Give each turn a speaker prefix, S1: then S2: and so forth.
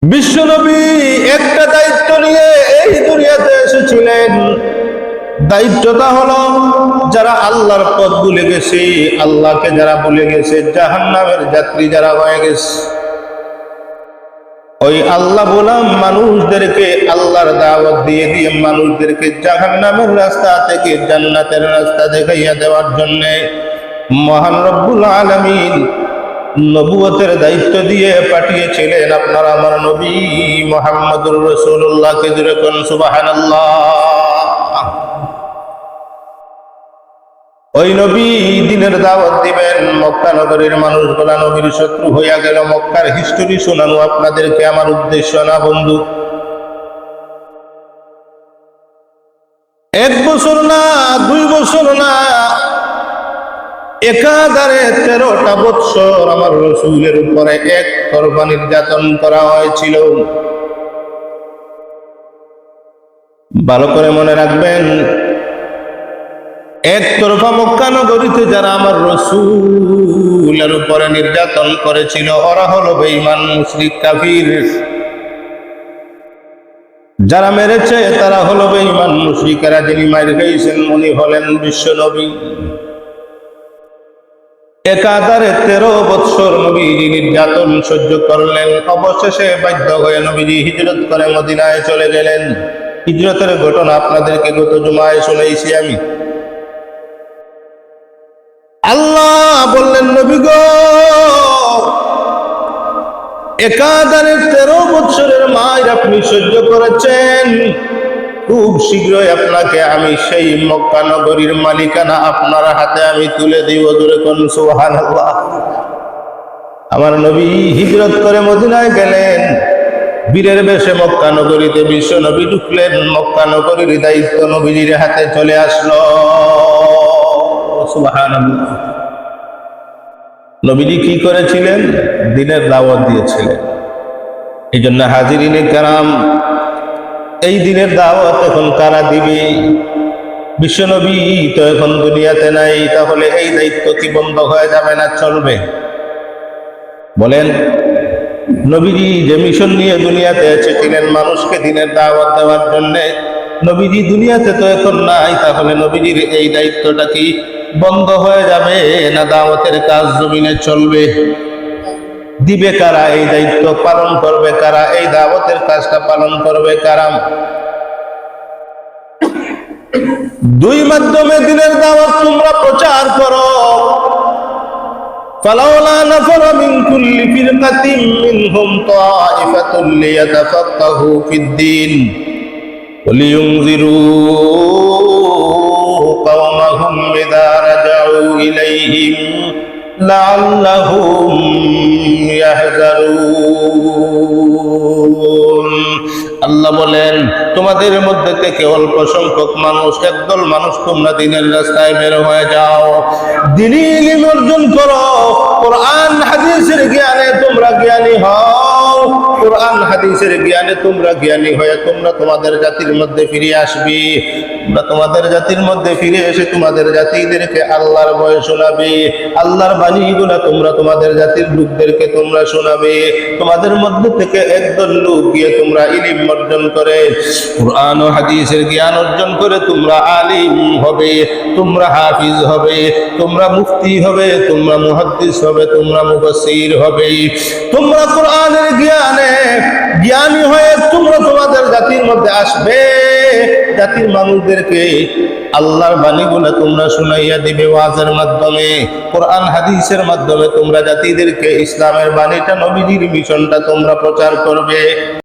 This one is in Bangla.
S1: বিশ্বনবী একটা দায়িত্ব নিয়ে এই দুনিয়াতে এসেছিলেন। দায়িত্বটা হলো যারা আল্লাহর পথ ভুলে গেছে, আল্লাহকে যারা ভুলে গেছে, জাহান্নামের যাত্রী যারা হয়ে গেছে, ওই আল্লাহ গোলাম মানুষদেরকে আল্লাহর দাওয়াত দিয়ে দিয়ে মানুষদেরকে জাহান্নামের রাস্তা থেকে জান্নাতের রাস্তা দেখাইয়া দেওয়ার জন্য মহান রব্বুল আলামিন নবুয়তের দায়িত্ব দিয়ে পাঠিয়েছিলেন আপনার আমার নবী মুহাম্মদুর রাসূলুল্লাহকে। যেরকম সুবহানাল্লাহ। ওই নবী দিনের দাওয়াত দিবেন, মক্কা নগরীর মানুষগুলা নবীর শত্রু হইয়া গেল। মক্কার হিস্টোরি শোনানো আপনাদেরকে আমার উদ্দেশ্য না বন্ধু। 1 বছর না, 2 বছর না, একাধারে 13টা বৎসর আমার রাসূলের উপরে একতরফা নির্যাতন করা হয়েছিল। ভালো করে মনে রাখবেন, একতরফা মক্কা নগরীতে যারা আমার রাসূলের উপরে নির্যাতন করেছিল ওরা হলো বেঈমান, মুশরিক, কাফির। যারা মেরেছে তারা হলো বেঈমান, মুশরিকেরা। যিনি মার খাইছেন উনি হলেন বিশ্বনবী। একাধারে 13 বৎসর নবীজি নির্যাতন সহ্য করলেন। অবশেষে বাধ্য হয়ে নবীজি হিজরত করে মদিনায় চলে গেলেন। হিজরতের ঘটনা আপনাদেরকে গত জুমায় শুনাইছি আমি। আল্লাহ বললেন, নবী গো, একাধারে 13 বৎসরের মায়ের আপনি সহ্য করেছেন, খুব শীঘ্রই আপনাকে আমি সেই মক্কা নগরীর মালিকানা আপনার হাতে আমি তুলে দিব। জোরে কোন সুবহানাল্লাহ। আমার নবী হিজরত করে মদিনায় গেলেন, বীরের বেশে মক্কা নগরীতে বিশ্ব নবী ঢুকলেন। মক্কা নগরীর দায়িত্ব নবীজির হাতে চলে আসলো। সুবহানাল্লাহ। নবীজি কি করেছিলেন? দিনের দাওয়াত দিয়েছিলেন। এই জন্য হাজিরিনে কেরাম, এই দিনের দাওয়াত এখন কারা দিবে? বিশ্বনবী তো এখন দুনিয়াতে নাই, তাহলে এই দায়িত্ব কি বন্ধ হয়ে যাবে না চলবে? বলেন। নবীজি যে মিশন নিয়ে দুনিয়াতে এসেছিলেন মানুষকে দিনের দাওয়াত দেওয়ার জন্য, নবীজি দুনিয়াতে তো এখন নাই, তাহলে নবীজির এই দায়িত্বটা কি বন্ধ হয়ে যাবে না দাওয়াতের কাজ জমিনে চলবে? দিবে কারা? এই দায়িত্ব পালন করবে কারা? এই দাওয়াতের কাজটা পালন করবে কারা? 2 মাধ্যমে দিনের দাওয়াত তোমরা প্রচার করো। ফালাউলা নাফারা মিন কুল্লি ফিরকাতিন মিনহুম তাইফাতুন লিয়াতাফাক্কাহু ফিদ-দীন ওয়া লিয়ুনযিরু কওমাহুম ইযা রাজাউ ইলাইহিম লাআল্লাহুম ইয়াহযারুন। আল্লাহ বলেন, তোমাদের মধ্যে থেকে অল্প সংখ্যক মানুষ, একদল মানুষ তোমরা দিনের রাস্তায় বের হয়ে যাও, দ্বীনি ইলম অর্জন করো, কোরআন হাদিসের জ্ঞানে তোমরা জ্ঞানী হও। কোরআন হাদিসের জ্ঞানে তোমরা জ্ঞানী হয়ে তোমরা তোমাদের জাতির মধ্যে ফিরে আসবে। তোমরা তোমাদের জাতির মধ্যে ফিরে এসে তোমাদের জাতিদেরকে আল্লাহর ভয় শোনাবে। আল্লাহর বাণীগুলা তোমরা তোমাদের জাতির লোকদেরকে তোমরা শোনাবে। তোমাদের মধ্যে থেকে একদল লোক গিয়ে তোমরা ইলম অর্জন করে, কোরআন ও হাদিসের জ্ঞান অর্জন করে তোমরা আলিম হবে, তোমরা হাফিজ হবে, তোমরা মুফতি হবে, তোমরা মুহাদ্দিস হবে, তোমরা মুফাসসির হবে। তোমরা কোরআনের জ্ঞানে জ্ঞানী হয়ে তোমরা তোমাদের জাতির মধ্যে আসবে। জাতির মানুষদেরকে আল্লাহর বাণীগুলো তোমরা শুনাইয়া দিবে ওয়াজের মাধ্যমে, কোরআন হাদিসের মাধ্যমে তোমরা জাতিদেরকে ইসলামের বাণীটা, নবীজির মিশনটা তোমরা প্রচার করবে।